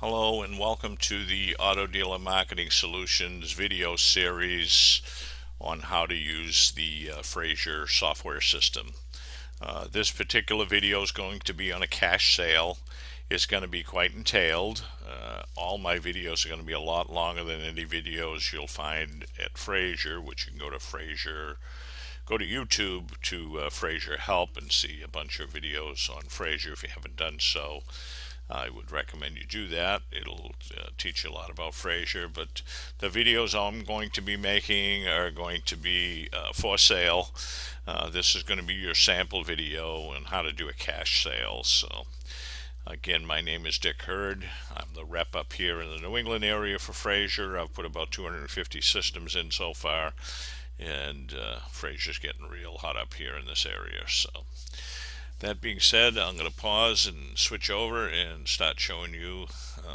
Hello and welcome to the Auto Dealer Marketing Solutions video series on how to use the Frazer software system. This particular video is going to be on a cash sale. It's going to be quite entailed. All my videos are going to be a lot longer than any videos you'll find at Frazer, which you can go to YouTube to Frazer Help and see a bunch of videos on Frazer if you haven't done so. I would recommend you do that. It'll teach you a lot about Frazer, but the videos I'm going to be making are going to be for sale. This is going to be your sample video on how to do a cash sale. So again, my name is Dick Hurd. I'm the rep up here in the New England area for Frazer. I've put about 250 systems in so far, and Frazer's getting real hot up here in this area. So that being said, I'm going to pause and switch over and start showing you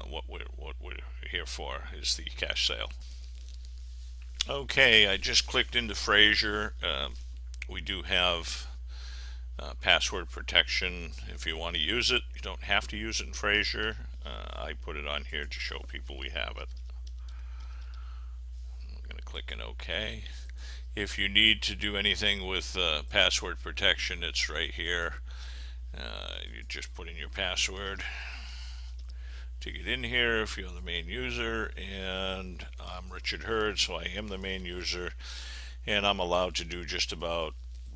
what we're here for is the cash sale. Okay, I just clicked into Frazer. We do have password protection. If you want to use it, you don't have to use it in Frazer. I put it on here to show people we have it. I'm going to click in OK. If you need to do anything with password protection, it's right here. You just put in your password to get in here if you're the main user, and I'm Richard Hurd, so I am the main user, and I'm allowed to do just about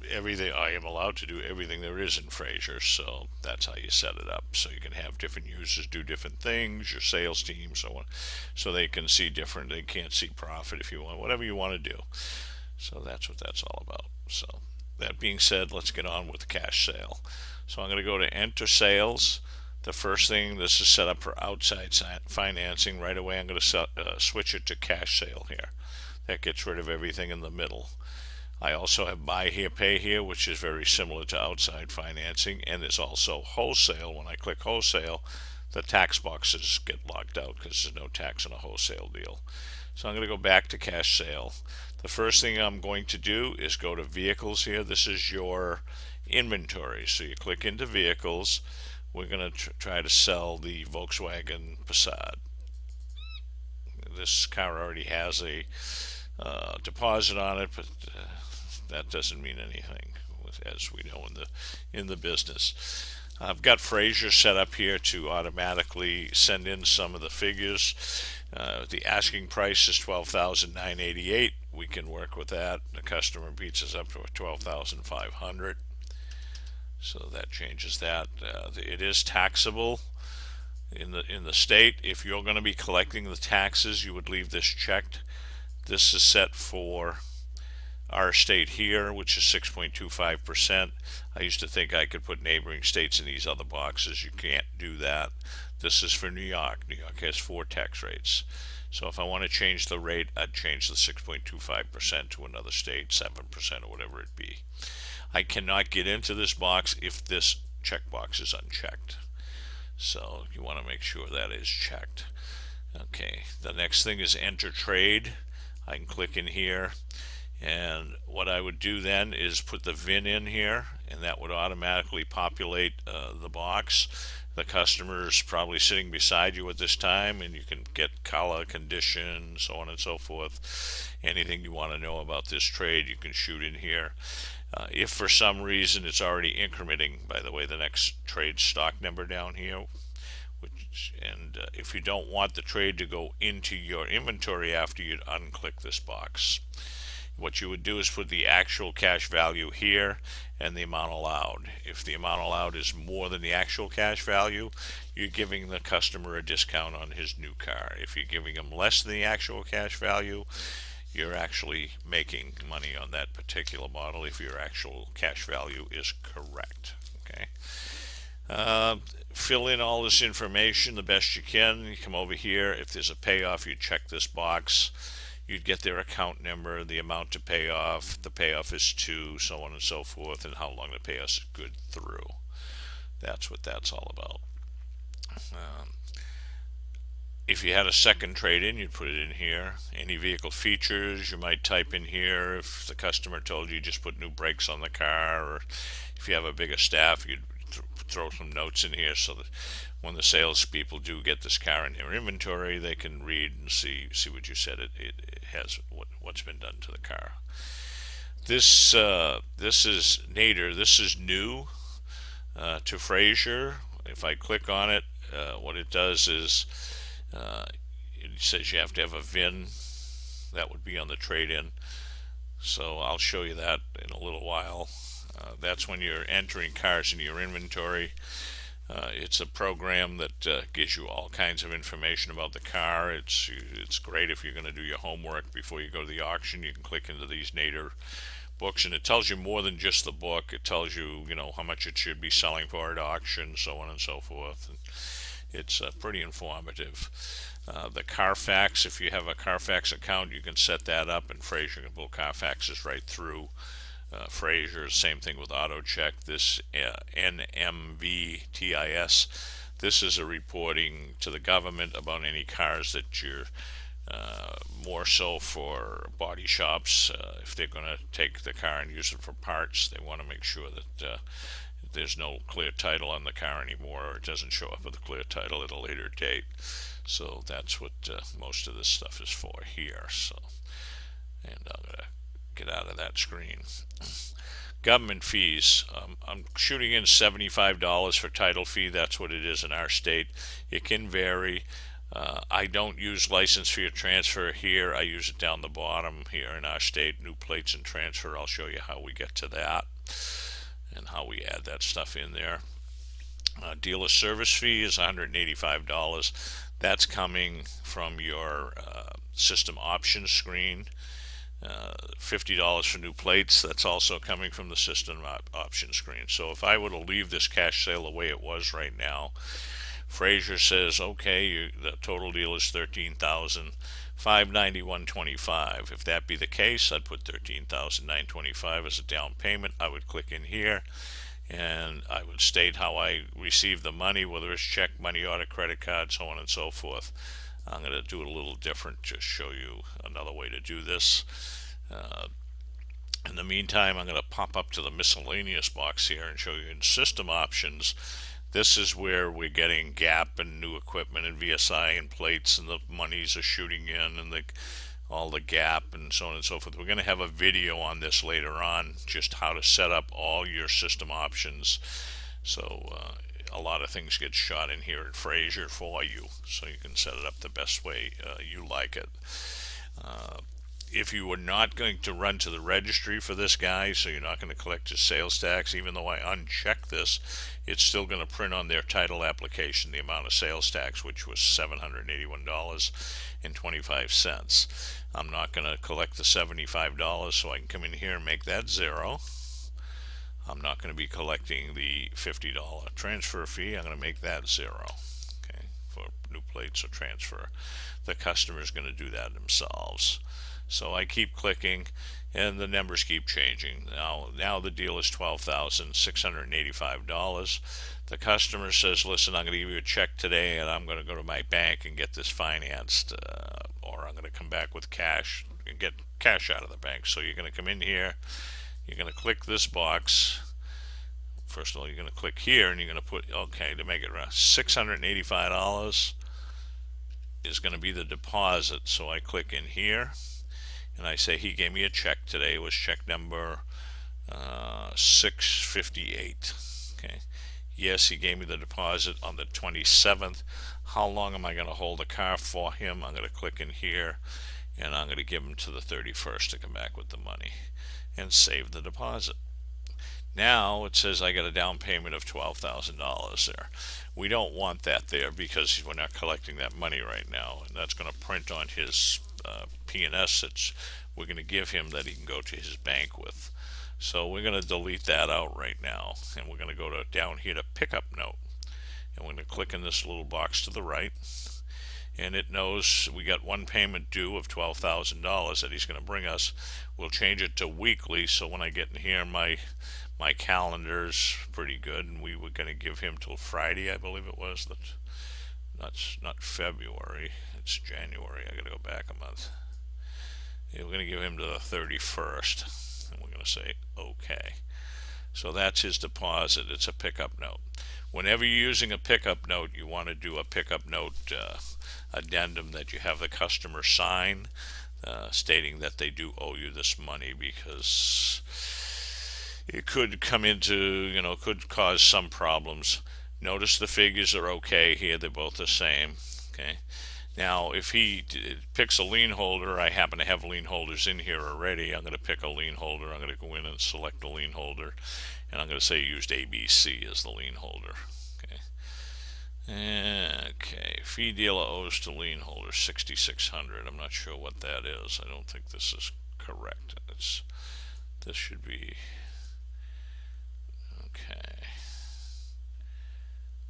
everything. I am allowed to do everything there is in Frazer, so that's how you set it up. So you can have different users do different things, your sales team, so on, so they can see different. They can't see profit if you want, whatever you want to do. So that's what that's all about. So that being said, let's get on with the cash sale. So I'm going to go to enter sales. The first thing, this is set up for outside financing. Right away I'm going to switch it to cash sale here. That gets rid of everything in the middle. I also have buy here, pay here, which is very similar to outside financing, and there's also wholesale. When I click wholesale, the tax boxes get locked out because there's no tax on a wholesale deal. So I'm going to go back to cash sale. The first thing I'm going to do is go to vehicles here. This is your inventory. So you click into vehicles. We're going to try to sell the Volkswagen Passat. This car already has a deposit on it, but that doesn't mean anything, as we know in the business. I've got Frazer set up here to automatically send in some of the figures. The asking price is $12,988. We can work with that. The customer beats us up to $12,500. So that changes that. It is taxable in the state. If you're going to be collecting the taxes, you would leave this checked. This is set for our state here, which is 6.25%. I used to think I could put neighboring states in these other boxes. You can't do that. This is for New York. New York has 4 tax rates. So if I want to change the rate, I'd change the 6.25% to another state, 7% or whatever it be. I cannot get into this box if this checkbox is unchecked. So you want to make sure that is checked. Okay, the next thing is enter trade. I can click in here, and what I would do then is put the VIN in here, and that would automatically populate the box. The customer is probably sitting beside you at this time, and you can get color, condition, so on and so forth. Anything you want to know about this trade, you can shoot in here. If for some reason it's already incrementing, by the way, the next trade stock number down here, if you don't want the trade to go into your inventory after, you'd unclick this box. What you would do is put the actual cash value here and the amount allowed. If the amount allowed is more than the actual cash value, you're giving the customer a discount on his new car. If you're giving him less than the actual cash value, you're actually making money on that particular model if your actual cash value is correct. Okay. Fill in all this information the best you can. You come over here. If there's a payoff, you check this box. You'd get their account number, the amount to pay off, the payoff is 2, so on and so forth, and how long the payoff is good through. That's what that's all about. If you had a second trade-in, you'd put it in here. Any vehicle features, you might type in here. If the customer told you just put new brakes on the car, or if you have a bigger staff, you'd throw some notes in here so that when the salespeople do get this car in their inventory, they can read and see what you said it has, what's been done to the car. This is Nader. This is new to Frazer. If I click on it, what it does is it says you have to have a VIN. That would be on the trade-in. So I'll show you that in a little while. That's when you're entering cars in your inventory. It's a program that gives you all kinds of information about the car. It's great if you're going to do your homework before you go to the auction. You can click into these Nader books, and it tells you more than just the book. It tells you, how much it should be selling for at auction, so on and so forth. And it's pretty informative. The Carfax, if you have a Carfax account, you can set that up, and Frazer can pull Carfaxes right through. Frazer, same thing with AutoCheck. This NMVTIS, this is a reporting to the government about any cars that you're more so for body shops. If they're going to take the car and use it for parts, they want to make sure that there's no clear title on the car anymore, or it doesn't show up with a clear title at a later date. So that's what most of this stuff is for here. So, and I'm going to get out of that screen. Government fees. I'm shooting in $75 for title fee. That's what it is in our state. It can vary. I don't use license fee or transfer here. I use it down the bottom here in our state. New plates and transfer. I'll show you how we get to that and how we add that stuff in there. Dealer service fee is $185. That's coming from your system options screen. $50 for new plates. That's also coming from the system option screen. So if I were to leave this cash sale the way it was right now, Frazer says, okay, the total deal is $13,591.25. If that be the case, I'd put $13,925 as a down payment. I would click in here, and I would state how I received the money, whether it's check, money order, credit card, so on and so forth. I'm going to do it a little different, just show you another way to do this. In the meantime, I'm going to pop up to the miscellaneous box here and show you in system options. This is where we're getting gap and new equipment and VSI and plates, and the monies are shooting in, and all the gap and so on and so forth. We're going to have a video on this later on, just how to set up all your system options. So a lot of things get shot in here at Frazer for you, so you can set it up the best way you like it. If you were not going to run to the registry for this guy, so you're not going to collect his sales tax, even though I uncheck this, it's still going to print on their title application the amount of sales tax, which was $781.25. I'm not going to collect the $75, so I can come in here and make that zero. I'm not going to be collecting the $50 transfer fee. I'm going to make that zero, okay, for new plates or transfer. The customer is going to do that themselves. So I keep clicking, and the numbers keep changing. Now the deal is $12,685. The customer says, listen, I'm going to give you a check today, and I'm going to go to my bank and get this financed, or I'm going to come back with cash and get cash out of the bank. So you're going to come in here, you're going to click this box. First of all, you're going to click here, and you're going to put, okay, to make it right, $685 is going to be the deposit. So I click in here, and I say he gave me a check today. It was check number 658. Okay. Yes, he gave me the deposit on the 27th. How long am I going to hold the car for him? I'm going to click in here, and I'm going to give him to the 31st to come back with the money and save the deposit. Now it says I got a down payment of $12,000 there. We don't want that there because we're not collecting that money right now, and that's going to print on his P&S that we're going to give him that he can go to his bank with. So we're going to delete that out right now, and we're going to go down here to pickup note, and we're going to click in this little box to the right, and it knows we got one payment due of $12,000 that he's going to bring us. We'll change it to weekly, so when I get in here, my calendar's pretty good, and we were going to give him till Friday, I believe it was. That's not February, it's January. I got to go back a month. Yeah, we're going to give him to the 31st, and we're going to say okay. So that's his deposit. It's a pickup note. Whenever you're using a pickup note, you want to do a pickup note addendum that you have the customer sign, stating that they do owe you this money, because it could come into, could cause some problems. Notice the figures are okay here. They're both the same. Okay. Now, if he picks a lien holder, I happen to have lien holders in here already. I'm going to pick a lien holder. I'm going to go in and select a lien holder, and I'm going to say used ABC as the lien holder. Okay. Okay. Fee dealer owes to lien holder $6,600. I'm not sure what that is. I don't think this is correct. This should be okay.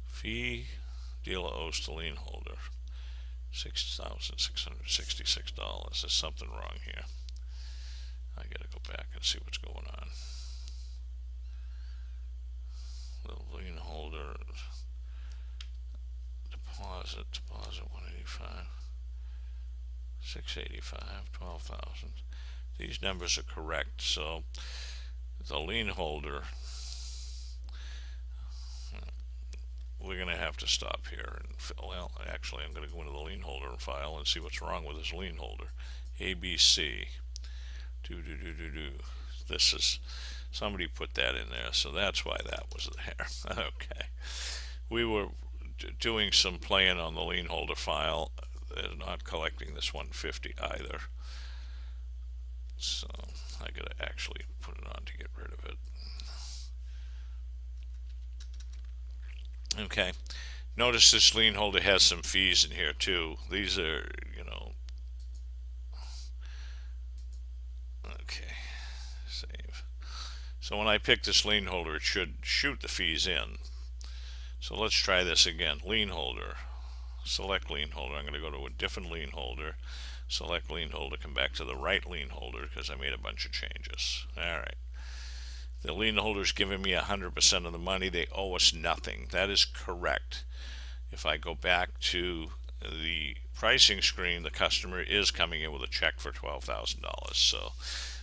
Fee dealer owes to lien holder $6,666. There's something wrong here. I gotta go back and see what's going on. The lien holder deposit 185, 685, 12,000. These numbers are correct. So the lien holder, we're going to have to stop here and well, actually, I'm going to go into the lien holder file and see what's wrong with this lien holder. ABC. This is, somebody put that in there, so that's why that was there. Okay. We were doing some playing on the lien holder file. They're not collecting this 150 either. So I got to actually put it on to get rid of it. Okay. Notice this lien holder has some fees in here too. These are, okay, save. So when I pick this lien holder, it should shoot the fees in. So let's try this again. Lien holder, select lien holder. I'm going to go to a different lien holder, select lien holder, come back to the right lien holder because I made a bunch of changes. All right. The lien holder is giving me 100% of the money. They owe us nothing. That is correct. If I go back to the pricing screen, the customer is coming in with a check for $12,000. So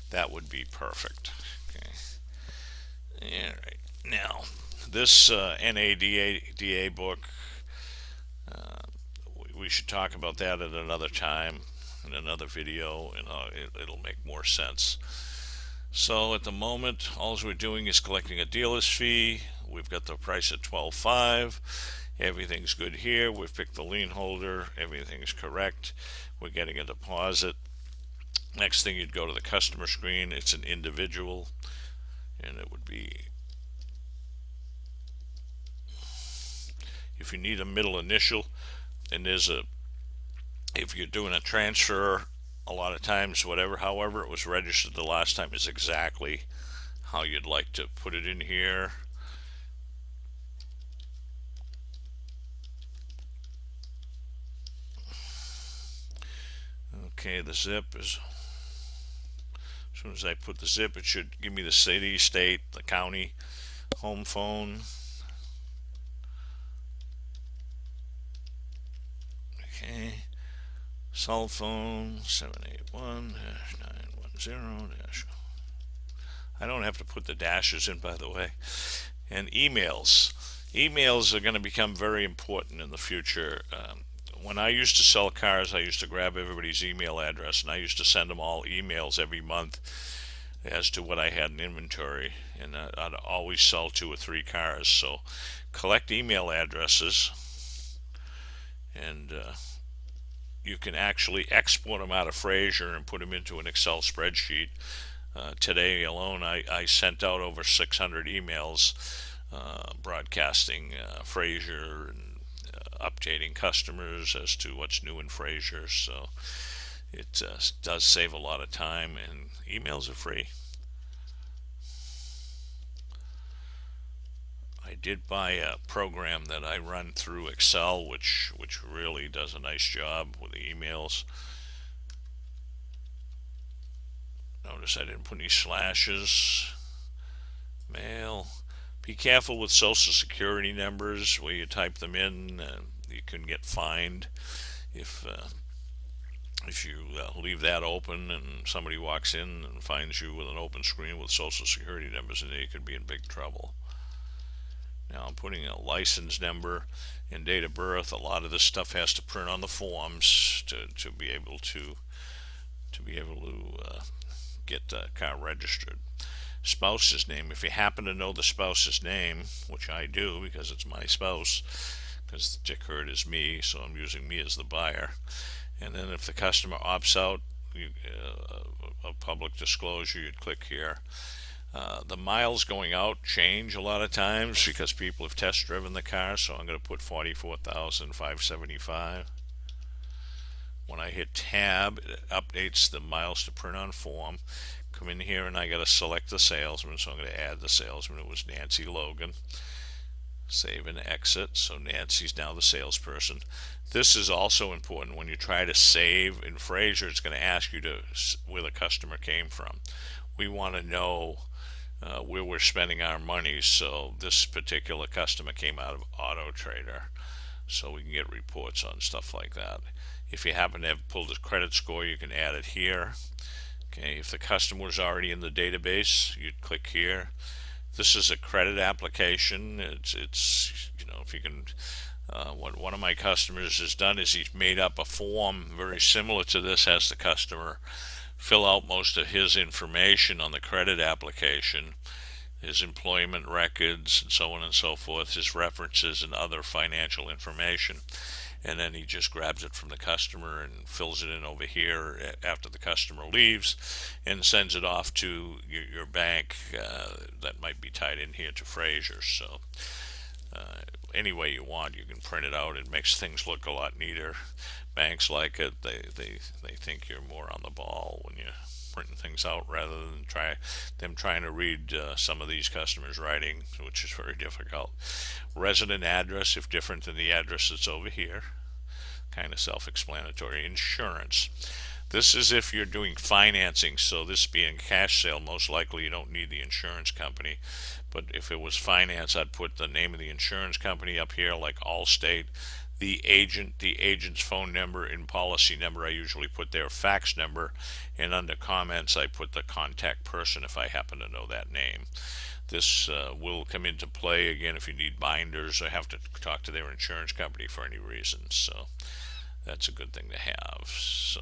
that would be perfect. Okay. All right. Now, this NADA book, we should talk about that at another time, in another video, and it'll make more sense. So at the moment, all we're doing is collecting a dealer's fee. We've got the price at $12,500. Everything's good here. We've picked the lien holder. Everything's correct. We're getting a deposit. Next thing, you'd go to the customer screen. It's an individual, and it would be, if you need a middle initial, and if you're doing a transfer, a lot of times, however it was registered the last time is exactly how you'd like to put it in here. Okay, the zip is, as soon as I put the zip, it should give me the city, state, the county, home phone. Okay. Cell phone 781-910-. I don't have to put the dashes in, by the way. And emails. Emails are going to become very important in the future. When I used to sell cars, I used to grab everybody's email address, and I used to send them all emails every month as to what I had in inventory, and I'd always sell 2 or 3 cars. So collect email addresses, and you can actually export them out of Frazer and put them into an Excel spreadsheet. Today alone, I sent out over 600 emails broadcasting Frazer and updating customers as to what's new in Frazer. So it does save a lot of time, and emails are free. I did buy a program that I run through Excel, which really does a nice job with the emails. Notice I didn't put any slashes. Mail. Be careful with social security numbers where you type them in. You can get fined if If you leave that open and somebody walks in and finds you with an open screen with social security numbers in there, you could be in big trouble. Now I'm putting a license number and date of birth. A lot of this stuff has to print on the forms to be able to get the car registered. Spouse's name. If you happen to know the spouse's name, which I do because it's my spouse, because Dick Hurd is me, so I'm using me as the buyer. And then if the customer opts out of public disclosure, you'd click here. The miles going out change a lot of times because people have test driven the car, so I'm going to put 44,575. When I hit tab, it updates the miles to print on form. Come in here and I got to select the salesman, so I'm going to add the salesman. It was Nancy Logan. Save and exit. So Nancy's now the salesperson. This is also important when you try to save in Frazer. It's going to ask you where the customer came from. We want to know where we're spending our money. So this particular customer came out of Auto Trader, so we can get reports on stuff like that. If you happen to have pulled a credit score, you can add it here. Okay, if the customer was already in the database, you'd click here. This is a credit application. It's if you can. What one of my customers has done is he's made up a form very similar to this, has the customer fill out most of his information on the credit application, his employment records and so on and so forth, his references and other financial information. And then he just grabs it from the customer and fills it in over here after the customer leaves and sends it off to your bank that might be tied in here to Frazer. So any way you want, you can print it out. It makes things look a lot neater. Banks like it. They think you're more on the ball when you're printing things out rather than trying to read some of these customers' writing, which is very difficult. Resident address, if different than the address that's over here, kind of self-explanatory. Insurance. This is if you're doing financing, so this being CashSale, most likely you don't need the insurance company. But if it was finance, I'd put the name of the insurance company up here, like Allstate. The agent's phone number and policy number, I usually put their fax number, and under comments I put the contact person if I happen to know that name. This will come into play again if you need binders or have to talk to their insurance company for any reason. So that's a good thing to have. So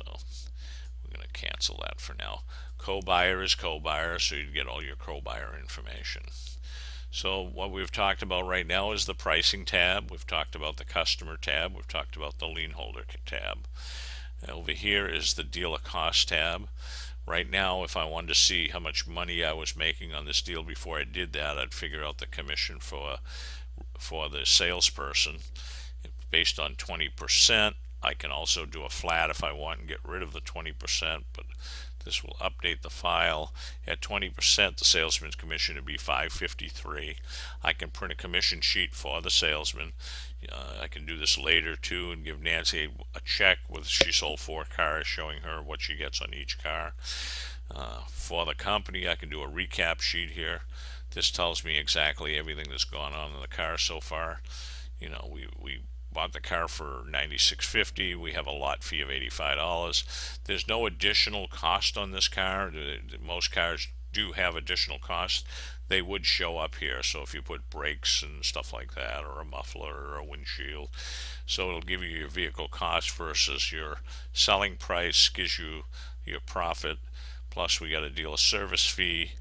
we're going to cancel that for now. Co-buyer is co-buyer, so you get all your co-buyer information. So what we've talked about right now is the pricing tab. We've talked about the customer tab. We've talked about the lien holder tab. Over here is the dealer cost tab. Right now, if I wanted to see how much money I was making on this deal before I did that, I'd figure out the commission for the salesperson based on 20%. I can also do a flat if I want and get rid of the 20%, but this will update the file. At 20%, the salesman's commission would be $5.53. I can print a commission sheet for the salesman. I can do this later too and give Nancy a check with she sold 4 cars, showing her what she gets on each car. For the company, I can do a recap sheet here. This tells me exactly everything that's gone on in the car so far. We bought the car for $96.50. We have a lot fee of $85. There's no additional cost on this car. Most cars do have additional costs. They would show up here. So if you put brakes and stuff like that, or a muffler or a windshield, so it'll give you your vehicle cost versus your selling price, gives you your profit. Plus we got a dealer service fee,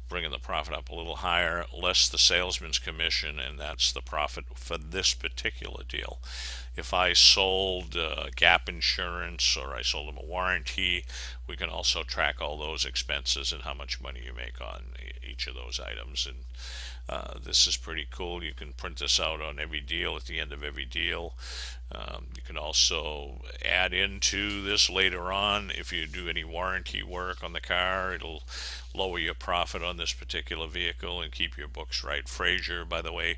bringing the profit up a little higher, less the salesman's commission, and that's the profit for this particular deal. If I sold gap insurance or I sold them a warranty, we can also track all those expenses and how much money you make on each of those items. And this is pretty cool. You can print this out on every deal at the end of every deal. You can also add into this later on if you do any warranty work on the car. It'll lower your profit on this particular vehicle and keep your books right. Frazer, by the way,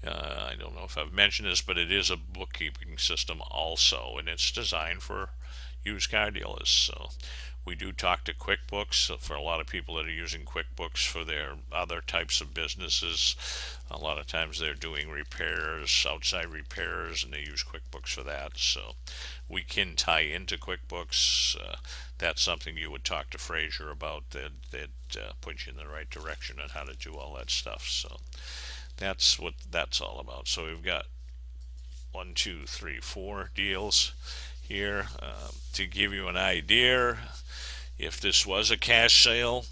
I don't know if I've mentioned this, but it is a bookkeeping system also, and it's designed for used car dealers. So we do talk to QuickBooks. So for a lot of people that are using QuickBooks for their other types of businesses, a lot of times they're doing repairs, outside repairs, and they use QuickBooks for that. So we can tie into QuickBooks. That's something you would talk to Frazer about. They'd put you in the right direction on how to do all that stuff. So that's what that's all about. So we've got 1, 2, 3, 4 deals here. To give you an idea, if this was a cash sale,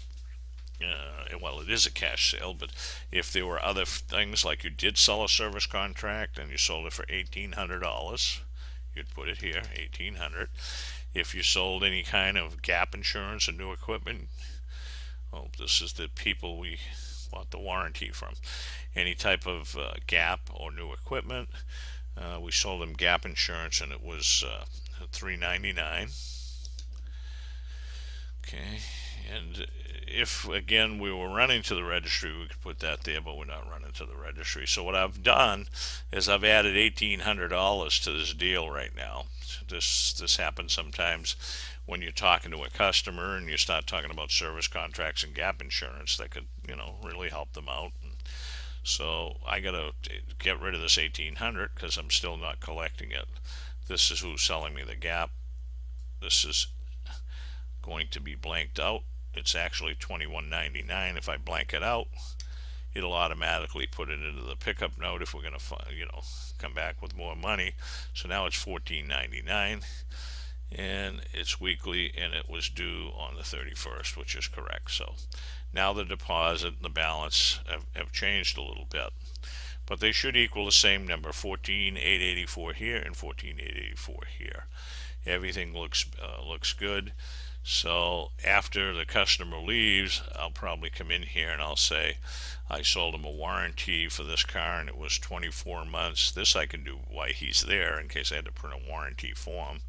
well, it is a cash sale, but if there were other things, like you did sell a service contract and you sold it for $1,800, you'd put it here, 1,800. If you sold any kind of gap insurance or new equipment, well, this is the people we want the warranty from. Any type of gap or new equipment, we sold them gap insurance, and it was $399. Okay, and if again we were running to the registry, we could put that there, but we're not running to the registry. So what I've done is I've added $1,800 to this deal right now. This happens sometimes when you're talking to a customer and you start talking about service contracts and gap insurance that could, really help them out. So I gotta get rid of this 1,800 because I'm still not collecting it. This is who's selling me the gap. This is going to be blanked out. It's actually $21.99. If I blank it out, it'll automatically put it into the pickup note if we're going to come back with more money. So now it's $14.99, and it's weekly, and it was due on the 31st, which is correct. So now the deposit and the balance have changed a little bit, but they should equal the same number, 14,884 here and 14,884 here. Everything looks good. So after the customer leaves, I'll probably come in here and I'll say I sold him a warranty for this car and it was 24 months. This I can do while he's there in case I had to print a warranty form.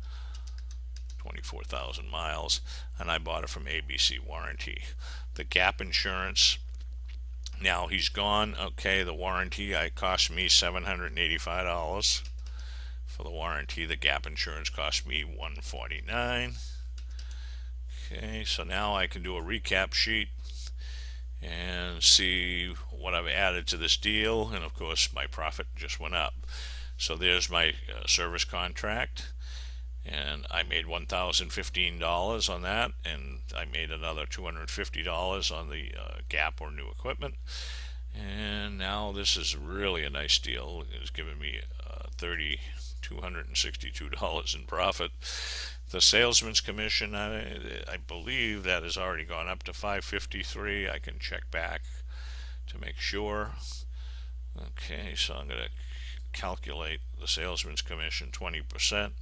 24,000 miles, and I bought it from ABC Warranty. The gap insurance, now he's gone. Okay, the warranty cost me $785 for the warranty. The gap insurance cost me $149. Okay, so now I can do a recap sheet and see what I've added to this deal, and of course my profit just went up. So there's my service contract, and I made $1,015 on that, and I made another $250 on the gap or new equipment. And now this is really a nice deal. It's given me $262 in profit. The salesman's commission, I believe that has already gone up to $553. I can check back to make sure. Okay, so I'm going to calculate the salesman's commission, 20%.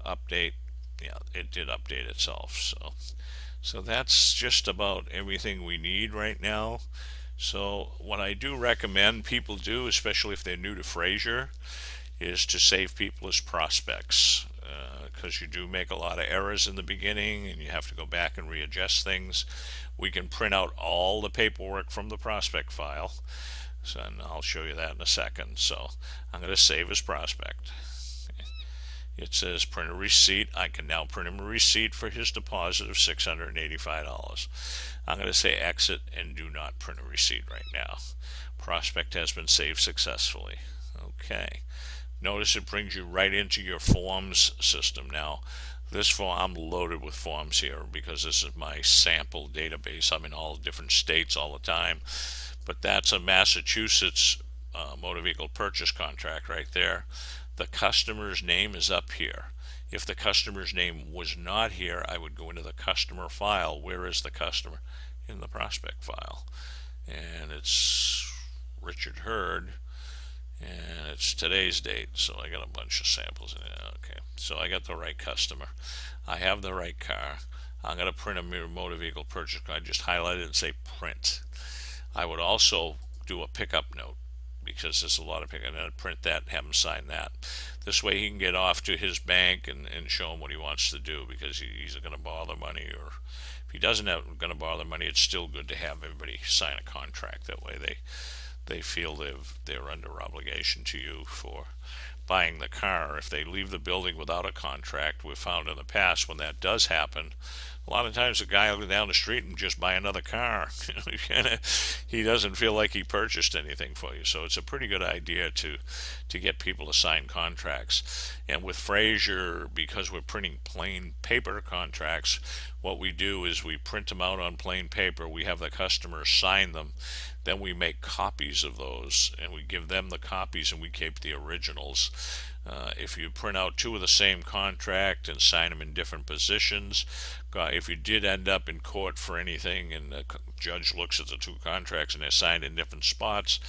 Update. Yeah, it did update itself. So that's just about everything we need right now. So what I do recommend people do, especially if they're new to Frazer, is to save people as prospects, because you do make a lot of errors in the beginning and you have to go back and readjust things. We can print out all the paperwork from the prospect file, and I'll show you that in a second. So I'm going to save as prospect. It says print a receipt. I can now print him a receipt for his deposit of $685. I'm going to say exit and do not print a receipt right now. Prospect has been saved successfully. Okay. Notice it brings you right into your forms system. Now, this form, I'm loaded with forms here because this is my sample database. I'm in all different states all the time. But that's a Massachusetts motor vehicle purchase contract right there. The customer's name is up here. If the customer's name was not here, I would go into the customer file. Where is the customer? In the prospect file. And it's Richard Hurd. And it's today's date, so I got a bunch of samples in it. Okay, so I got the right customer. I have the right car. I'm going to print a motor vehicle purchase card. I just highlight it and say print. I would also do a pickup note, because there's a lot of pickup, and I'd print that and have him sign that. This way he can get off to his bank and show him what he wants to do, because he's going to borrow the money, or if he doesn't have going to borrow the money, it's still good to have everybody sign a contract. That way they feel they're under obligation to you for buying the car. If they leave the building without a contract, we've found in the past when that does happen, a lot of times the guy will go down the street and just buy another car. He doesn't feel like he purchased anything for you. So it's a pretty good idea to get people to sign contracts. And with Frazer, because we're printing plain paper contracts, what we do is we print them out on plain paper. We have the customer sign them. Then we make copies of those and we give them the copies and we keep the originals. If you print out two of the same contract and sign them in different positions, if you did end up in court for anything and the judge looks at the two contracts and they're signed in different spots,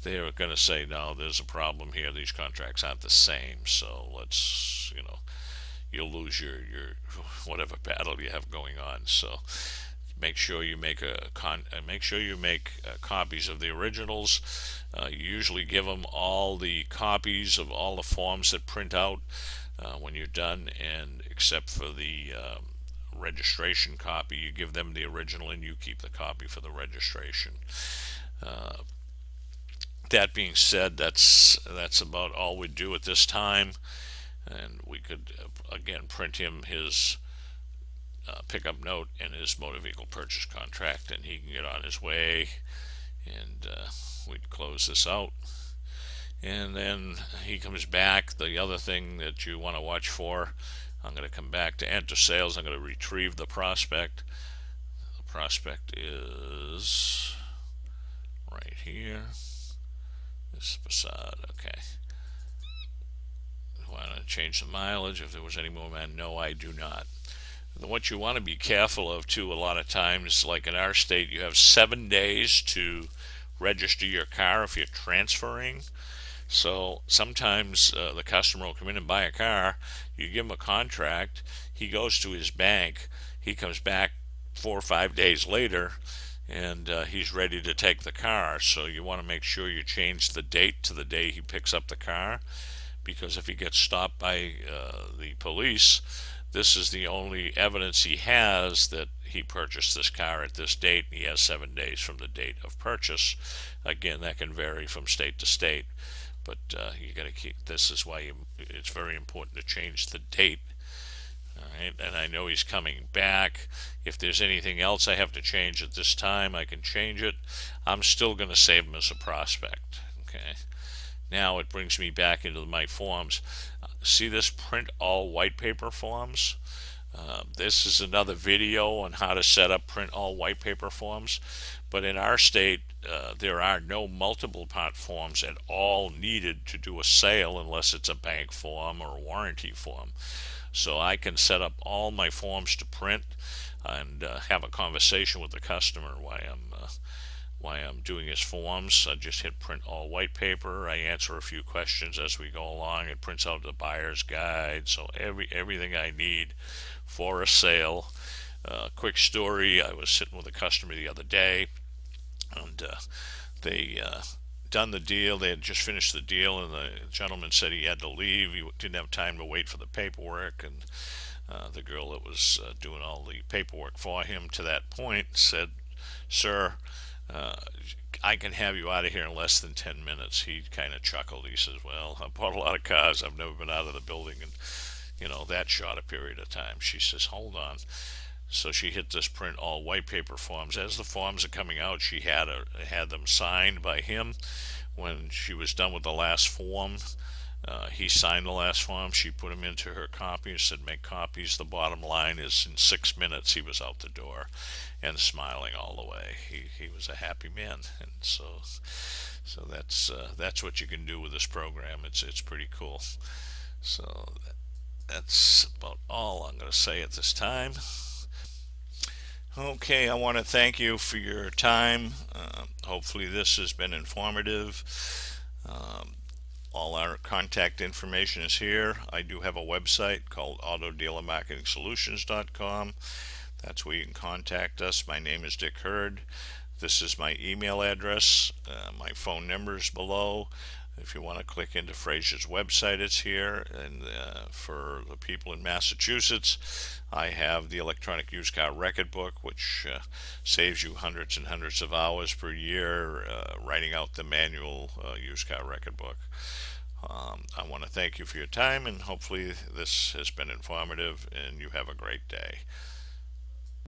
they're going to say, no, there's a problem here. These contracts aren't the same. So let's, you'll lose your whatever battle you have going on. So make sure you make copies of the originals. You usually give them all the copies of all the forms that print out when you're done, and except for the registration copy, you give them the original and you keep the copy for the registration. That being said, that's about all we do at this time, and we could again print him his pickup note and his motor vehicle purchase contract, and he can get on his way, and we'd close this out. And then he comes back. The other thing that you want to watch for, I'm going to come back to enter sales. I'm going to retrieve the prospect. The prospect is right here. This facade, okay. Do I want to change the mileage? If there was any more man, no, I do not. What you want to be careful of too, a lot of times, like in our state, you have 7 days to register your car if you're transferring. So sometimes the customer will come in and buy a car. You give him a contract. He goes to his bank. He comes back 4 or 5 days later, and he's ready to take the car. So you want to make sure you change the date to the day he picks up the car, because if he gets stopped by the police, this is the only evidence he has that he purchased this car at this date, and he has 7 days from the date of purchase. Again, that can vary from state to state, but you got to keep. This is why it's very important to change the date. All right, and I know he's coming back. If there's anything else I have to change at this time, I can change it. I'm still going to save him as a prospect. Okay. Now it brings me back into my forms. See this print all white paper forms? This is another video on how to set up print all white paper forms. But in our state, there are no multiple part forms at all needed to do a sale unless it's a bank form or a warranty form. So I can set up all my forms to print and have a conversation with the customer why I'm doing his forms. I just hit print all white paper. I answer a few questions as we go along. It prints out the buyer's guide, so everything I need for a sale. Quick story, I was sitting with a customer the other day, and they done the deal. They had just finished the deal, and the gentleman said he had to leave. He didn't have time to wait for the paperwork, and the girl that was doing all the paperwork for him to that point said, "Sir, I can have you out of here in less than 10 minutes. He kind of chuckled. He says, well, I bought a lot of cars. I've never been out of the building in, that short a period of time. She says, hold on. So she hit this print all white paper forms. As the forms are coming out, she had them signed by him. When she was done with the last form, he signed the last form. She put them into her copy and said, make copies. The bottom line is in 6 minutes he was out the door and smiling all the way. He was a happy man, and so that's what you can do with this program. It's pretty cool. So that's about all I'm going to say at this time. Okay, I want to thank you for your time. Hopefully this has been informative. All our contact information is here. I do have a website called autodealermarketingsolutions.com. That's where you can contact us. My name is Dick Hurd. This is my email address. My phone number is below. If you want to click into Frazer's website, it's here. And for the people in Massachusetts, I have the electronic used car record book, which saves you hundreds and hundreds of hours per year writing out the manual used car record book. I want to thank you for your time, and hopefully this has been informative and you have a great day.